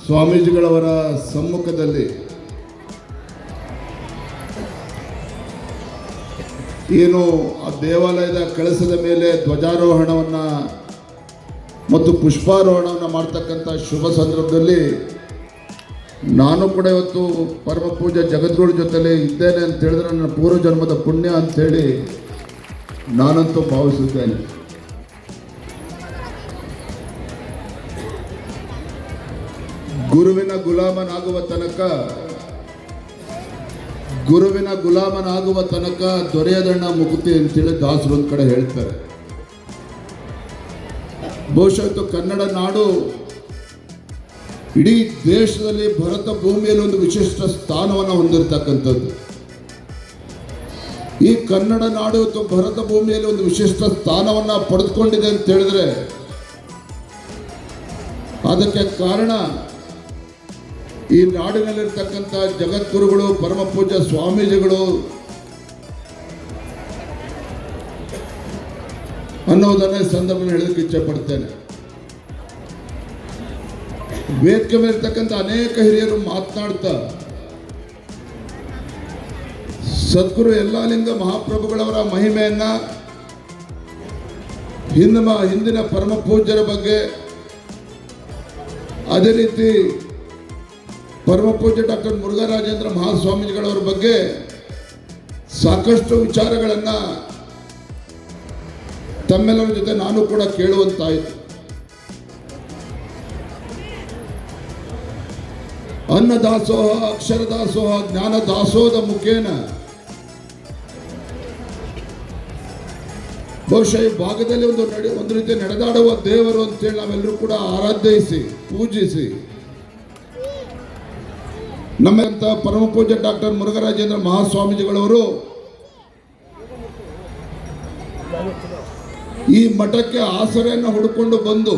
ಸ್ವಾಮೀಜಿಗಳವರ ಸಮ್ಮುಖದಲ್ಲಿ ಏನು ಆ ದೇವಾಲಯದ ಕಳಸದ ಮೇಲೆ ಧ್ವಜಾರೋಹಣವನ್ನು ಮತ್ತು ಪುಷ್ಪಾರೋಹಣವನ್ನು ಮಾಡ್ತಕ್ಕಂಥ ಶುಭ ಸಂದರ್ಭದಲ್ಲಿ ನಾನು ಕೂಡ ಇವತ್ತು ಪರಮ ಪೂಜೆ ಜಗದ್ಗುರು ಜೊತೆಲಿ ಇದ್ದೇನೆ ಅಂತ ಹೇಳಿದ್ರೆ ನನ್ನ ಪೂರ್ವ ಜನ್ಮದ ಪುಣ್ಯ ಅಂಥೇಳಿ ನಾನಂತೂ ಭಾವಿಸುತ್ತೇನೆ. ಗುರುವಿನ ಗುಲಾಮನಾಗುವ ತನಕ ದೊರೆಯದಣ್ಣ ಮುಕ್ತಿ ಅಂತೇಳಿ ದಾಸರು ಒಂದು ಕಡೆ ಹೇಳ್ತಾರೆ. ಬಹುಶಃ ಕನ್ನಡ ನಾಡು ಇಡೀ ದೇಶದಲ್ಲಿ ಭರತ ಭೂಮಿಯಲ್ಲಿ ಒಂದು ವಿಶಿಷ್ಟ ಸ್ಥಾನವನ್ನು ಹೊಂದಿರತಕ್ಕಂಥದ್ದು. ಈ ಕನ್ನಡ ನಾಡು ಭರತ ಭೂಮಿಯಲ್ಲಿ ಒಂದು ವಿಶಿಷ್ಟ ಸ್ಥಾನವನ್ನು ಪಡೆದುಕೊಂಡಿದೆ ಅಂತ ಹೇಳಿದ್ರೆ ಅದಕ್ಕೆ ಕಾರಣ ಈ ನಾಡಿನಲ್ಲಿರ್ತಕ್ಕಂಥ ಜಗದ್ಗುರುಗಳು, ಪರಮ ಪೂಜ್ಯ ಸ್ವಾಮೀಜಿಗಳು ಅನ್ನೋದನ್ನೇ ಸಂದರ್ಭ ಹೇಳೋದಕ್ಕೆ ಇಚ್ಛೆ ಪಡ್ತೇನೆ. ವೇದಿಕೆ ಮೇಲಿರ್ತಕ್ಕಂಥ ಅನೇಕ ಹಿರಿಯರು ಮಾತನಾಡ್ತಾ ಸದ್ಗುರು ಯಲ್ಲಾಲಿಂಗ ಮಹಾಪ್ರಭುಗಳವರ ಮಹಿಮೆಯನ್ನ, ಹಿಂದಿನ ಪರಮ ಪೂಜ್ಯರ ಬಗ್ಗೆ, ಅದೇ ರೀತಿ ಪರಮ ಪೂಜ್ಯ ಡಾಕ್ಟರ್ ಮುರುಘರಾಜೇಂದ್ರ ಮಹಾಸ್ವಾಮೀಜಿಗಳವರ ಬಗ್ಗೆ ಸಾಕಷ್ಟು ವಿಚಾರಗಳನ್ನು ತಮ್ಮೆಲ್ಲರ ಜೊತೆ ನಾನು ಕೂಡ ಕೇಳುವಂತಾಯಿತು. ಅನ್ನದಾಸೋಹ, ಅಕ್ಷರ ದಾಸೋಹ, ಜ್ಞಾನ ದಾಸೋಹದ ಮುಖೇನ ಬಹುಶಃ ಈ ಭಾಗದಲ್ಲಿ ಒಂದು ರೀತಿ ನಡೆದಾಡುವ ದೇವರು ಅಂತೇಳಿ ನಾವೆಲ್ಲರೂ ಕೂಡ ಆರಾಧಿಸಿ ಪೂಜಿಸಿ ನಮ್ಮಂತ ಪರಮ ಪೂಜ್ಯ ಡಾಕ್ಟರ್ ಮುರುಘರಾಜೇಂದ್ರ ಮಹಾಸ್ವಾಮೀಜಿಗಳವರು ಈ ಮಠಕ್ಕೆ ಆಸರೆಯನ್ನು ಹುಡುಕೊಂಡು ಬಂದು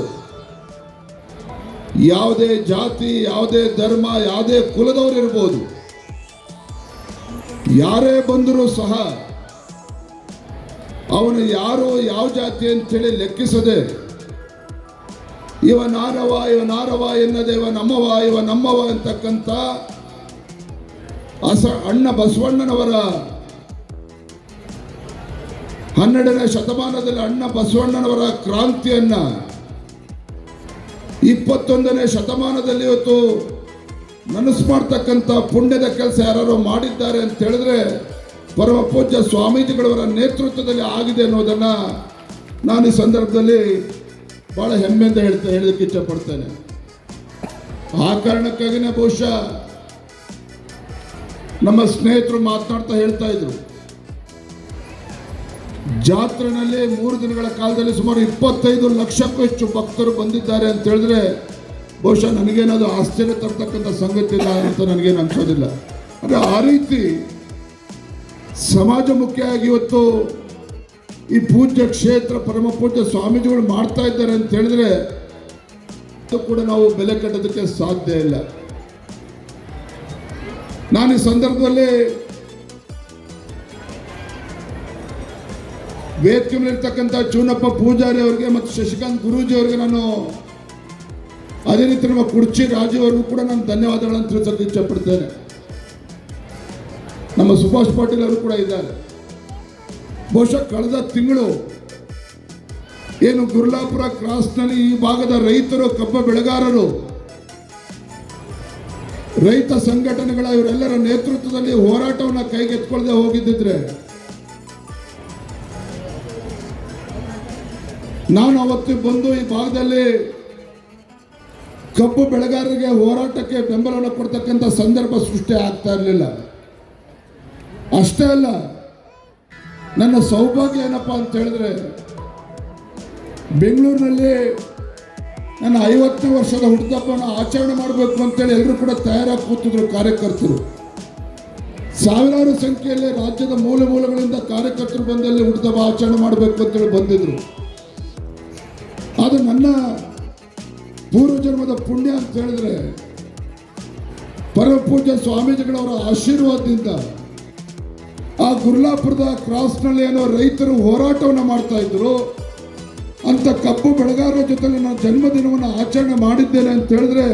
ಯಾವುದೇ ಜಾತಿ, ಯಾವುದೇ ಧರ್ಮ, ಯಾವುದೇ ಕುಲದವರು ಇರ್ಬೋದು, ಯಾರೇ ಬಂದರೂ ಸಹ ಅವನು ಯಾರು ಯಾವ ಜಾತಿ ಅಂತೇಳಿ ಲೆಕ್ಕಿಸದೆ ಇವ ನಾರವ ಎನ್ನದೆ ಇವ ನಮ್ಮವ ಅಂತಕ್ಕಂಥ ಅಣ್ಣ ಬಸವಣ್ಣನವರ 12ನೇ ಶತಮಾನದಲ್ಲಿ ಅಣ್ಣ ಬಸವಣ್ಣನವರ ಕ್ರಾಂತಿಯನ್ನ 21ನೇ ಶತಮಾನದಲ್ಲಿ ಇವತ್ತು ನನಸು ಮಾಡ್ತಕ್ಕಂಥ ಪುಣ್ಯದ ಕೆಲಸ ಯಾರು ಮಾಡಿದ್ದಾರೆ ಅಂತ ಹೇಳಿದ್ರೆ ಪರಮ ಪೂಜ್ಯ ಸ್ವಾಮೀಜಿಗಳವರ ನೇತೃತ್ವದಲ್ಲಿ ಆಗಿದೆ ಅನ್ನೋದನ್ನ ನಾನು ಈ ಸಂದರ್ಭದಲ್ಲಿ ಬಹಳ ಹೆಮ್ಮೆಯಿಂದ ಹೇಳೋದಕ್ಕೆ ಇಚ್ಛೆ ಪಡ್ತೇನೆ. ಆ ಕಾರಣಕ್ಕಾಗಿನೇ ಬಹುಶಃ ನಮ್ಮ ಸ್ನೇಹಿತರು ಮಾತನಾಡ್ತಾ ಹೇಳ್ತಾ ಇದ್ರು, ಜಾತ್ರೆನಲ್ಲಿ 3 ದಿನಗಳ ಕಾಲದಲ್ಲಿ ಸುಮಾರು 25 ಲಕ್ಷಕ್ಕೂ ಹೆಚ್ಚು ಭಕ್ತರು ಬಂದಿದ್ದಾರೆ ಅಂತ ಹೇಳಿದ್ರೆ ಬಹುಶಃ ನನಗೇನದು ಆಶ್ಚರ್ಯ ತರ್ತಕ್ಕಂಥ ಸಂಗತಿ ಇಲ್ಲ ಅಂತ ನನಗೇನು ಅನ್ಸೋದಿಲ್ಲ. ಅಂದರೆ ಆ ರೀತಿ ಸಮಾಜಮುಖಿಯಾಗಿ ಇವತ್ತು ಈ ಪೂಜ್ಯ ಕ್ಷೇತ್ರ ಪರಮ ಪೂಜ್ಯ ಸ್ವಾಮೀಜಿಗಳು ಮಾಡ್ತಾ ಇದ್ದಾರೆ ಅಂತ ಹೇಳಿದ್ರೆ ಕೂಡ ನಾವು ಬೆಲೆ ಕಟ್ಟೋದಕ್ಕೆ ಸಾಧ್ಯ ಇಲ್ಲ. ನಾನು ಈ ಸಂದರ್ಭದಲ್ಲಿ ವೇದಿಕೆ ಮೇಲಿರ್ತಕ್ಕಂಥ ಚೂನಪ್ಪ ಪೂಜಾರಿ ಅವರಿಗೆ ಮತ್ತು ಶಶಿಕಾಂತ್ ಗುರೂಜಿ ಅವರಿಗೆ ನಾನು, ಅದೇ ರೀತಿ ನಮ್ಮ ಕುರ್ಚಿ ರಾಜು ಅವರಿಗೂ ಕೂಡ ನಾನು ಧನ್ಯವಾದಗಳನ್ನು ತಿಳಿಸೋಕೆ ಇಚ್ಛೆ ಪಡ್ತೇನೆ. ನಮ್ಮ ಸುಭಾಷ್ ಪಾಟೀಲ್ ಅವರು ಕೂಡ ಇದ್ದಾರೆ. ಬಹುಶಃ ಕಳೆದ ತಿಂಗಳು ಏನು ಗುರ್ಲಾಪುರ ಕ್ರಾಸ್ನಲ್ಲಿ ಈ ಭಾಗದ ರೈತರು, ಕಬ್ಬ ಬೆಳೆಗಾರರು, ರೈತ ಸಂಘಟನೆಗಳ ಇವರೆಲ್ಲರ ನೇತೃತ್ವದಲ್ಲಿ ಹೋರಾಟವನ್ನು ಕೈಗೆತ್ತಿಕೊಳ್ಳದೆ ಹೋಗಿದ್ದಿದ್ರೆ ನಾನು ಅವತ್ತು ಬಂದು ಈ ಭಾಗದಲ್ಲಿ ಕಬ್ಬು ಬೆಳೆಗಾರರಿಗೆ ಹೋರಾಟಕ್ಕೆ ಬೆಂಬಲವನ್ನು ಕೊಡ್ತಕ್ಕಂಥ ಸಂದರ್ಭ ಸೃಷ್ಟಿ ಆಗ್ತಾ ಇರಲಿಲ್ಲ. ಅಷ್ಟೇ ಅಲ್ಲ, ನನ್ನ ಸೌಭಾಗ್ಯ ಏನಪ್ಪ ಅಂತ ಹೇಳಿದ್ರೆ ಬೆಂಗಳೂರಿನಲ್ಲಿ ನನ್ನ 50ನೇ ವರ್ಷದ ಹುಟ್ಟುಹಬ್ಬವನ್ನು ಆಚರಣೆ ಮಾಡಬೇಕು ಅಂತೇಳಿ ಎಲ್ಲರೂ ಕೂಡ ತಯಾರಾಗಿ ಕೂತಿದ್ರು ಕಾರ್ಯಕರ್ತರು. ಸಾವಿರಾರು ಸಂಖ್ಯೆಯಲ್ಲಿ ರಾಜ್ಯದ ಮೂಲಗಳಿಂದ ಕಾರ್ಯಕರ್ತರು ಬಂದಲ್ಲಿ ಹುಟ್ಟುಹಬ್ಬ ಆಚರಣೆ ಮಾಡಬೇಕು ಅಂತೇಳಿ ಬಂದಿದ್ರು. ಅದು ನನ್ನ ಪೂರ್ವಜನ್ಮದ ಪುಣ್ಯ ಅಂತ ಹೇಳಿದ್ರೆ ಪರಮ ಪೂಜ್ಯ ಸ್ವಾಮೀಜಿಗಳವರ ಆಶೀರ್ವಾದದಿಂದ ಆ ಗುರ್ಲಾಪುರದ ಕ್ರಾಸ್ನಲ್ಲಿ ಏನೋ ರೈತರು ಹೋರಾಟವನ್ನು ಮಾಡ್ತಾ ಇದ್ರು ಅಂತ ಕಬ್ಬು ಬೆಳೆಗಾರರ ಜೊತೆ ನನ್ನ ಜನ್ಮದಿನವನ್ನು ಆಚರಣೆ ಮಾಡಿದ್ದೇನೆ ಅಂತ ಹೇಳಿದ್ರೆ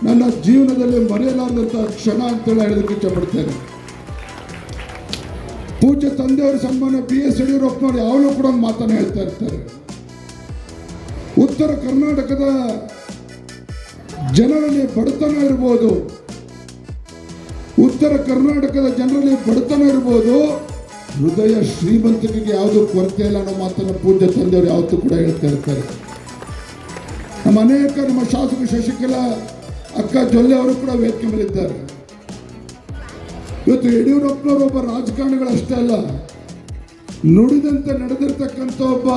ನನ್ನ ಜೀವನದಲ್ಲಿ ಮರೆಯಲಾರದಂಥ ಕ್ಷಣ ಅಂತೇಳಿ ಹೇಳೋದಕ್ಕೆ ಇಷ್ಟಪಡ್ತೇನೆ. ಪೂಜ್ಯ ತಂದೆಯವರ ಸನ್ಮಾನ BS ಯಡಿಯೂರಪ್ಪನವರು ಯಾವಾಗಲೂ ಕೂಡ ಒಂದು ಮಾತನ್ನು ಹೇಳ್ತಾ ಇರ್ತಾರೆ. ಉತ್ತರ ಕರ್ನಾಟಕದ ಜನರಲ್ಲಿ ಬಡತನ ಇರ್ಬೋದು, ಉತ್ತರ ಕರ್ನಾಟಕದ ಜನರಲ್ಲಿ ಬಡತನ ಇರ್ಬೋದು, ಹೃದಯ ಶ್ರೀಮಂತಿಕೆಗೆ ಯಾವುದೂ ಕೊರತೆ ಇಲ್ಲ ಅನ್ನೋ ಮಾತನ್ನು ಪೂಜ್ಯ ತಂದೆಯವರು ಯಾವತ್ತೂ ಕೂಡ ಹೇಳ್ತಾ ಇರ್ತಾರೆ. ನಮ್ಮ ಶಾಸಕ ಶಶಿಕಲಾ ಅಕ್ಕ ಜೊಲ್ಲೆ ಅವರು ಕೂಡ ವೇದಿಕೆ ಮೇಲಿದ್ದಾರೆ. ಇವತ್ತು ಯಡಿಯೂರಪ್ಪನವರು ಒಬ್ಬ ರಾಜಕಾರಣಿಗಳಷ್ಟೇ ಅಲ್ಲ, ನುಡಿದಂತೆ ನಡೆದಿರ್ತಕ್ಕಂಥ ಒಬ್ಬ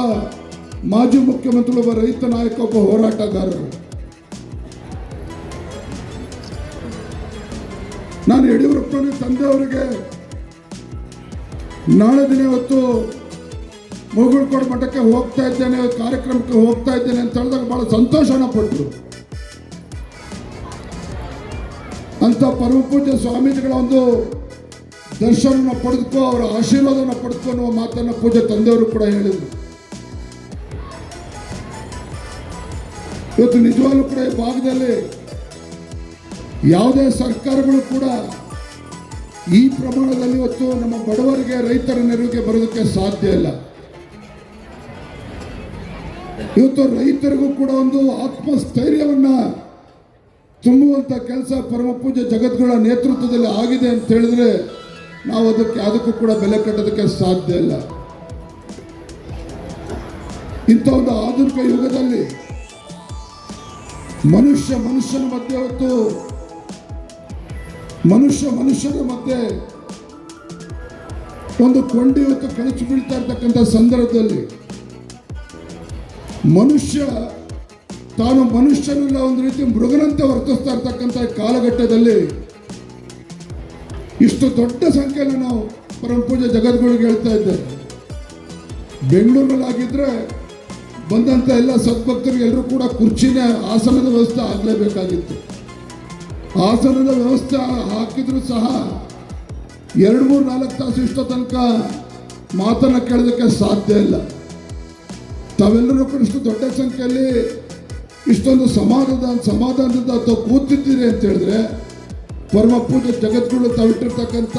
ಮಾಜಿ ಮುಖ್ಯಮಂತ್ರಿ, ಒಬ್ಬ ರೈತ ನಾಯಕ, ಒಬ್ಬ ಹೋರಾಟಗಾರರು. ನಾನು ಯಡಿಯೂರಪ್ಪನ ತಂದೆಯವರಿಗೆ ನಾಳೆ ದಿನ ಇವತ್ತು ಮುಗುಳ್ಕೋಡು ಮಠಕ್ಕೆ ಹೋಗ್ತಾ ಇದ್ದೇನೆ, ಕಾರ್ಯಕ್ರಮಕ್ಕೆ ಹೋಗ್ತಾ ಇದ್ದೇನೆ ಅಂತ ಹೇಳಿದಾಗ ಬಹಳ ಸಂತೋಷನ ಪಟ್ಟರು. ಅಂತ ಪರಮ ಪೂಜ್ಯ ಸ್ವಾಮೀಜಿಗಳ ಒಂದು ದರ್ಶನವನ್ನು ಪಡೆದುಕೋ, ಅವರ ಆಶೀರ್ವಾದವನ್ನು ಪಡೆದುಕೋ ಅನ್ನುವ ಮಾತನ್ನು ಪೂಜ್ಯ ತಂದೆಯವರು ಕೂಡ ಹೇಳಿದರು. ಇವತ್ತು ನಿಜವಾಗ್ಲೂ ಕೂಡ ಈ ಭಾಗದಲ್ಲಿ ಯಾವುದೇ ಸರ್ಕಾರಗಳು ಕೂಡ ಈ ಪ್ರಮಾಣದಲ್ಲಿ ಇವತ್ತು ನಮ್ಮ ಬಡವರಿಗೆ, ರೈತರ ನೆರವಿಗೆ ಬರೋದಕ್ಕೆ ಸಾಧ್ಯ ಇಲ್ಲ. ಇವತ್ತು ರೈತರಿಗೂ ಕೂಡ ಒಂದು ಆತ್ಮಸ್ಥೈರ್ಯವನ್ನ ತುಂಬುವಂಥ ಕೆಲಸ ಪರಮ ಪೂಜ್ಯ ಜಗದ್ಗುರುಗಳ ನೇತೃತ್ವದಲ್ಲಿ ಆಗಿದೆ ಅಂತ ಹೇಳಿದ್ರೆ ನಾವು ಅದಕ್ಕೂ ಕೂಡ ಬೆಲೆ ಕಟ್ಟೋದಕ್ಕೆ ಸಾಧ್ಯ ಇಲ್ಲ. ಇಂಥ ಒಂದು ಆಧುನಿಕ ಯುಗದಲ್ಲಿ ಮನುಷ್ಯನ ಮಧ್ಯೆ ಇವತ್ತು ಮನುಷ್ಯರ ಮಧ್ಯೆ ಒಂದು ಕೊಂಡಿ ಇವತ್ತು ಕಳಚಿ ಬೀಳ್ತಾ ಇರ್ತಕ್ಕಂಥ ಸಂದರ್ಭದಲ್ಲಿ ಮನುಷ್ಯ ತಾನು ಮನುಷ್ಯನಲ್ಲ ಒಂದು ರೀತಿ ಮೃಗನಂತೆ ವರ್ತಿಸ್ತಾ ಇರ್ತಕ್ಕಂಥ ಕಾಲಘಟ್ಟದಲ್ಲಿ ಇಷ್ಟು ದೊಡ್ಡ ಸಂಖ್ಯೆಯಲ್ಲಿ ನಾವು ಪರಮ ಪೂಜೆ ಜಗದ್ಗುರುಗೆ ಹೇಳ್ತಾ ಇದ್ದೇವೆ. ಬೆಂಗಳೂರಿನಲ್ಲಾಗಿದ್ರೆ ಬಂದಂಥ ಎಲ್ಲ ಸದ್ಭಕ್ತರಿಗೆ ಎಲ್ಲರೂ ಕೂಡ ಕುರ್ಚಿನ ಆಸನದ ವ್ಯವಸ್ಥೆ ಆಗಲೇಬೇಕಾಗಿತ್ತು. ಆಸನದ ವ್ಯವಸ್ಥೆ ಹಾಕಿದ್ರು ಸಹ 2-3-4 ತಾಸು ಇಷ್ಟೋ ತನಕ ಮಾತನ್ನು ಕೇಳೋದಕ್ಕೆ ಸಾಧ್ಯ ಇಲ್ಲ. ತಾವೆಲ್ಲರೂ ಕೂಡ ಇಷ್ಟು ದೊಡ್ಡ ಸಂಖ್ಯೆಯಲ್ಲಿ ಇಷ್ಟೊಂದು ಸಮಾಧಾನದಿಂದ ಅಥವಾ ಕೂತಿದ್ದೀರಿ ಅಂತ ಹೇಳಿದ್ರೆ ಪರಮ ಪೂಜೆ ಜಗದ್ಗುರು ತಾವಿಟ್ಟಿರ್ತಕ್ಕಂಥ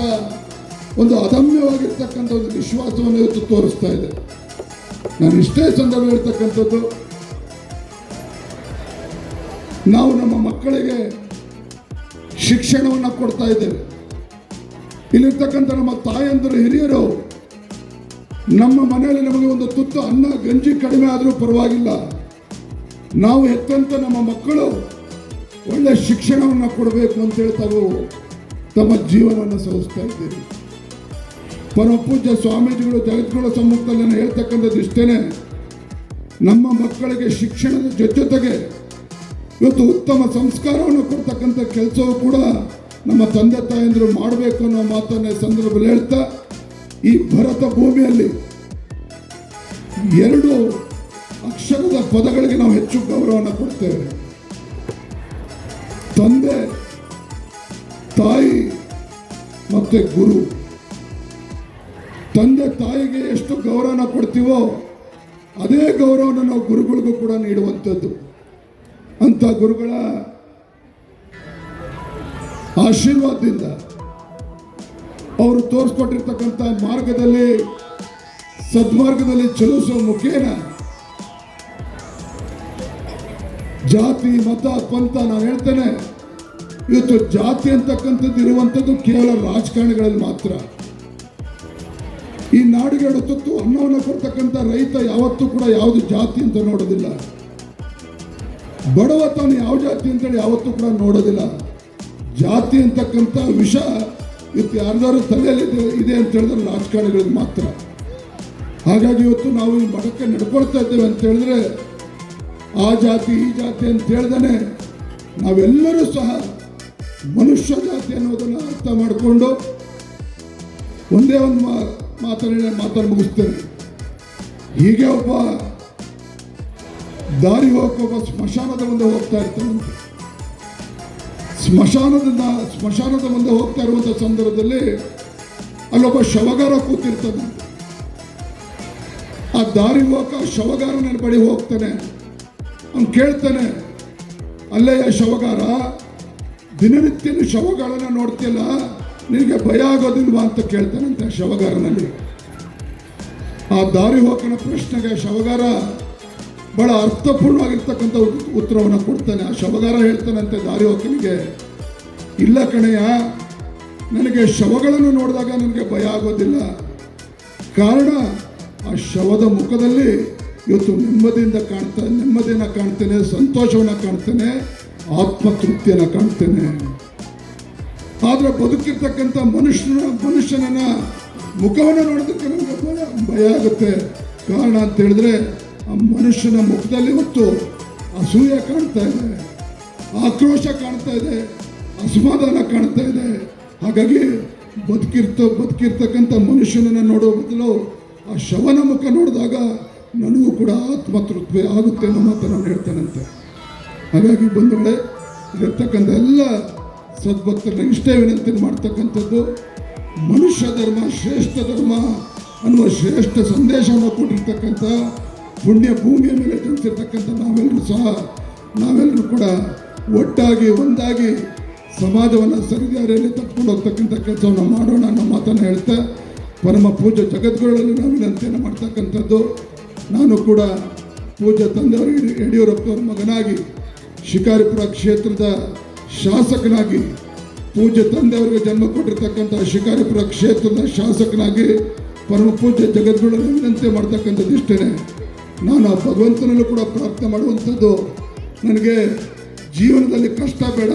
ಒಂದು ಅದಮ್ಯವಾಗಿರ್ತಕ್ಕಂಥ ಒಂದು ವಿಶ್ವಾಸವನ್ನು ಇವತ್ತು ತೋರಿಸ್ತಾ ಇದೆ. ನಾನು ಇಷ್ಟೇ ಸಂದರ್ಭ ಹೇಳ್ತಕ್ಕಂಥದ್ದು, ನಾವು ನಮ್ಮ ಮಕ್ಕಳಿಗೆ ಶಿಕ್ಷಣವನ್ನು ಕೊಡ್ತಾ ಇದ್ದೇವೆ. ಇಲ್ಲಿರ್ತಕ್ಕಂಥ ನಮ್ಮ ತಾಯಂದಿರು, ಹಿರಿಯರು, ನಮ್ಮ ಮನೆಯಲ್ಲಿ ನಮಗೆ ಒಂದು ತುತ್ತು ಅನ್ನ ಗಂಜಿ ಕಡಿಮೆ ಆದರೂ ಪರವಾಗಿಲ್ಲ, ನಾವು ಹೆತ್ತಂತ ನಮ್ಮ ಮಕ್ಕಳು ಒಳ್ಳೆ ಶಿಕ್ಷಣವನ್ನು ಕೊಡಬೇಕು ಅಂತೇಳಿ ತಾವು ತಮ್ಮ ಜೀವನವನ್ನು ಸವಿಸ್ತಾ ಇದ್ದೀರಿ. ಪರಮ ಪೂಜ್ಯ ಸ್ವಾಮೀಜಿಗಳು ಜಗದ್ಗುರುಗಳ ಸಮ್ಮುಖದಲ್ಲಿ ಹೇಳ್ತಕ್ಕಂಥದ್ದು ಇಷ್ಟೇನೆ, ನಮ್ಮ ಮಕ್ಕಳಿಗೆ ಶಿಕ್ಷಣದ ಜೊತೆಗೆ ಇವತ್ತು ಉತ್ತಮ ಸಂಸ್ಕಾರವನ್ನು ಕೊಡ್ತಕ್ಕಂಥ ಕೆಲಸವೂ ಕೂಡ ನಮ್ಮ ತಂದೆ ತಾಯಂದಿರು ಮಾಡಬೇಕು ಅನ್ನೋ ಮಾತನ್ನ ಸಂದರ್ಭದಲ್ಲಿ ಹೇಳ್ತಾ, ಈ ಭರತ ಭೂಮಿಯಲ್ಲಿ 2 ಅಕ್ಷರದ ಪದಗಳಿಗೆ ನಾವು ಹೆಚ್ಚು ಗೌರವವನ್ನು ಕೊಡ್ತೇವೆ. ತಂದೆ, ತಾಯಿ ಮತ್ತೆ ಗುರು. ತಂದೆ ತಾಯಿಗೆ ಎಷ್ಟು ಗೌರವನ ಕೊಡ್ತೀವೋ ಅದೇ ಗೌರವನ ನಾವು ಗುರುಗಳಿಗೂ ಕೂಡ ನೀಡುವಂಥದ್ದು. ಅಂತ ಗುರುಗಳ ಆಶೀರ್ವಾದದಿಂದ ಅವರು ತೋರಿಸ್ಕೊಟ್ಟಿರ್ತಕ್ಕಂಥ ಮಾರ್ಗದಲ್ಲಿ, ಸದ್ಮಾರ್ಗದಲ್ಲಿ ಚಲಿಸುವ ಮುಖೇನ ಜಾತಿ, ಮತ, ಪಂಥ, ನಾನು ಹೇಳ್ತೇನೆ, ಇವತ್ತು ಜಾತಿ ಅಂತಕ್ಕಂಥದ್ದು ಇರುವಂಥದ್ದು ಕೇವಲ ರಾಜಕಾರಣಿಗಳಲ್ಲಿ ಮಾತ್ರ. ಈ ನಾಡಿಗೆ 2 ತುತ್ತು ಅನ್ನವನ್ನು ಕೊಡ್ತಕ್ಕಂಥ ರೈತ ಯಾವತ್ತೂ ಕೂಡ ಯಾವುದು ಜಾತಿ ಅಂತ ನೋಡೋದಿಲ್ಲ. ಬಡವ ತಾನು ಯಾವ ಜಾತಿ ಅಂತೇಳಿ ಯಾವತ್ತೂ ಕೂಡ ನೋಡೋದಿಲ್ಲ. ಜಾತಿ ಅಂತಕ್ಕಂಥ ವಿಷ ಇವತ್ತು ಯಾರ್ದಾರು ತಲೆಯಲ್ಲಿ ಇದೆ ಅಂತ ಹೇಳಿದ್ರೆ ರಾಜಕಾರಣಿಗಳಿಗೆ ಮಾತ್ರ. ಹಾಗಾಗಿ ಇವತ್ತು ನಾವು ಈ ಮಠಕ್ಕೆ ನಡ್ಕೊಳ್ತಾ ಇದ್ದೇವೆ ಅಂತ ಹೇಳಿದ್ರೆ ಆ ಜಾತಿ ಈ ಜಾತಿ ಅಂತ ಹೇಳ್ದೇನೆ ನಾವೆಲ್ಲರೂ ಸಹ ಮನುಷ್ಯ ಜಾತಿ ಅನ್ನೋದನ್ನು ಅರ್ಥ ಮಾಡಿಕೊಂಡು ಒಂದೇ ಒಂದು ಮಾತನ್ನು ಮುಗಿಸ್ತೇನೆ. ಹೀಗೆ ಒಬ್ಬ ದಾರಿ ಒಬ್ಬ ಸ್ಮಶಾನದ ಮುಂದೆ ಹೋಗ್ತಾ ಇರ್ತಾನಂತೆ. ಸ್ಮಶಾನದ ಮುಂದೆ ಹೋಗ್ತಾ ಇರುವಂಥ ಸಂದರ್ಭದಲ್ಲಿ ಅಲ್ಲೊಬ್ಬ ಶವಗಾರ ಕೂತಿರ್ತಾನೆ. ಆ ದಾರಿ ಹೋಗ ಶವಗಾರ ನನ್ನ ಬಳಿ ಹೋಗ್ತಾನೆ. ಅವ್ನು ಕೇಳ್ತಾನೆ, ಅಲ್ಲಯ್ಯ ಶವಗಾರ, ದಿನನಿತ್ಯನೂ ಶವಗಳನ್ನ ನೋಡ್ತಿಲ್ಲ, ನಿನಗೆ ಭಯ ಆಗೋದಿಲ್ವಾ ಅಂತ ಕೇಳ್ತಾನಂತೆ ಶವಗಾರನಲ್ಲಿ. ಆ ದಾರಿ ಹೋಗನ ಪ್ರಶ್ನೆಗೆ ಶವಗಾರ ಬಹಳ ಅರ್ಥಪೂರ್ಣವಾಗಿರ್ತಕ್ಕಂಥ ಉತ್ತರವನ್ನು ಕೊಡ್ತಾನೆ. ಆ ಶವಗಾರ ಹೇಳ್ತಾನಂತೆ ದಾರಿ ಹೋಗನಿಗೆ, ಇಲ್ಲ ಕಣಯ್ಯ, ನನಗೆ ಶವಗಳನ್ನು ನೋಡಿದಾಗ ನನಗೆ ಭಯ ಆಗೋದಿಲ್ಲ. ಕಾರಣ ಆ ಶವದ ಮುಖದಲ್ಲಿ ಇವತ್ತು ನೆಮ್ಮದಿಯನ್ನು ಕಾಣ್ತೇನೆ, ಸಂತೋಷವನ್ನು ಕಾಣ್ತೇನೆ, ಆತ್ಮತೃಪ್ತಿಯನ್ನು ಕಾಣ್ತೇನೆ. ಆದರೆ ಬದುಕಿರ್ತಕ್ಕಂಥ ಮನುಷ್ಯನ ಮುಖವನ್ನು ನೋಡೋದಕ್ಕೆ ನನಗೆ ಭಯ ಆಗುತ್ತೆ. ಕಾರಣ ಅಂತ ಹೇಳಿದ್ರೆ ಆ ಮನುಷ್ಯನ ಮುಖದಲ್ಲಿ ಇವತ್ತು ಅಸೂಯೆ ಕಾಣ್ತಾ ಇದೆ, ಆಕ್ರೋಶ ಕಾಣ್ತಾ ಇದೆ, ಅಸಮಾಧಾನ ಕಾಣ್ತಾ ಇದೆ. ಹಾಗಾಗಿ ಬದುಕಿರ್ತಕ್ಕಂಥ ಮನುಷ್ಯನನ್ನು ನೋಡೋ ಬದಲು ಆ ಶವನ ಮುಖ ನೋಡಿದಾಗ ನನಗೂ ಕೂಡ ಆತ್ಮತೃಪ್ತಿ ಆಗುತ್ತೆ ಅನ್ನೋ ಮಾತನ್ನು ನಾನು ಹೇಳ್ತಾನಂತೆ. ಹಾಗಾಗಿ ಬಂಧುಗಳೇ, ಇಲ್ಲಿರ್ತಕ್ಕಂಥ ಎಲ್ಲ ಸದ್ಭಕ್ತರನ್ನ ಇಷ್ಟೇ ವಿನಂತಿ ಮಾಡ್ತಕ್ಕಂಥದ್ದು, ಮನುಷ್ಯ ಧರ್ಮ ಶ್ರೇಷ್ಠ ಧರ್ಮ ಅನ್ನುವ ಶ್ರೇಷ್ಠ ಸಂದೇಶವನ್ನು ಕೊಟ್ಟಿರ್ತಕ್ಕಂಥ ಪುಣ್ಯ ಭೂಮಿಯ ಮೇಲೆ ಜನಿಸಿರ್ತಕ್ಕಂಥ ನಾವೆಲ್ಲರೂ ಕೂಡ ಒಟ್ಟಾಗಿ ಒಂದಾಗಿ ಸಮಾಜವನ್ನು ಸರಿದಾರಿಯಲ್ಲಿ ತಪ್ಪಿಕೊಂಡು ಹೋಗ್ತಕ್ಕಂಥ ಕೆಲಸವನ್ನು ಮಾಡೋಣ ಅನ್ನೋ ಮಾತನ್ನು ಹೇಳ್ತಾ, ಪರಮ ಪೂಜ್ಯ ಜಗದ್ಗುರುಗಳಲ್ಲಿ ನಾವು ವಿನಂತಿಯನ್ನು ಮಾಡ್ತಕ್ಕಂಥದ್ದು, ನಾನು ಕೂಡ ಪೂಜ್ಯ ತಂದೆಯವರು ಯಡಿಯೂರಪ್ಪನವ್ರ ಮಗನಾಗಿ, ಶಿಕಾರಿಪುರ ಕ್ಷೇತ್ರದ ಶಾಸಕನಾಗಿ, ಪೂಜ್ಯ ತಂದೆಯವರಿಗೆ ಜನ್ಮ ಕೊಟ್ಟಿರ್ತಕ್ಕಂಥ ಶಿಕಾರಿಪುರ ಕ್ಷೇತ್ರದ ಶಾಸಕನಾಗಿ ಪರಮ ಪೂಜ್ಯ ಜಗದ್ಗುರುಗಳಲ್ಲಿ ವಿನಂತಿ ಮಾಡ್ತಕ್ಕಂಥದ್ದು ಇಷ್ಟೇ. ನಾನು ಆ ಭಗವಂತನಲ್ಲೂ ಕೂಡ ಪ್ರಾರ್ಥನೆ ಮಾಡುವಂಥದ್ದು, ನನಗೆ ಜೀವನದಲ್ಲಿ ಕಷ್ಟ ಬೇಡ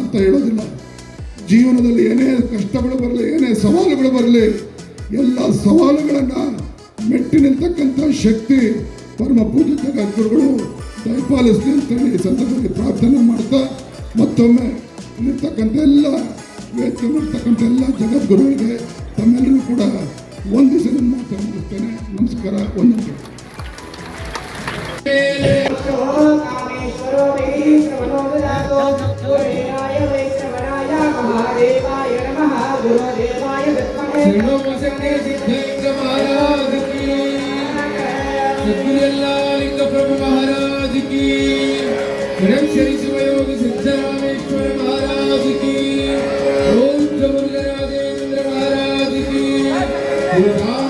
ಅಂತ ಹೇಳೋದಿಲ್ಲ. ಜೀವನದಲ್ಲಿ ಏನೇ ಕಷ್ಟಗಳು ಬರಲಿ, ಏನೇ ಸವಾಲುಗಳು ಬರಲಿ, ಎಲ್ಲ ಸವಾಲುಗಳನ್ನು ಮೆಟ್ಟಿ ನಿಲ್ತಕ್ಕಂಥ ಶಕ್ತಿ ಪರಮ ಪೂಜ್ಯ ಜಗದ್ಗುರುಗಳು ದಯಪಾಲಿಸಲಿ ಅಂತೇಳಿ ಈ ಸಂದರ್ಭದಲ್ಲಿ ಪ್ರಾರ್ಥನೆ ಮಾಡ್ತಾ, ಮತ್ತೊಮ್ಮೆ ಇಲ್ಲಿರ್ತಕ್ಕಂಥ ಎಲ್ಲ ವೇದಿಕೆ ಮಾಡ್ತಕ್ಕಂಥ ಎಲ್ಲ ಜಗದ್ಗುರುಗಳಿಗೆ ತಮ್ಮೆಲ್ಲರೂ ಕೂಡ ವಂದಿಸಿ ನನ್ನ ಮಾತನ್ನು ಮುಗಿಸ್ತೇನೆ. ನಮಸ್ಕಾರ, ವಂದನೆ. लिंग प्रभु महाराज की, श्री शिवयोग सिद्धरामेश्वर महाराज की, ओम राजेंद्र महाराज की।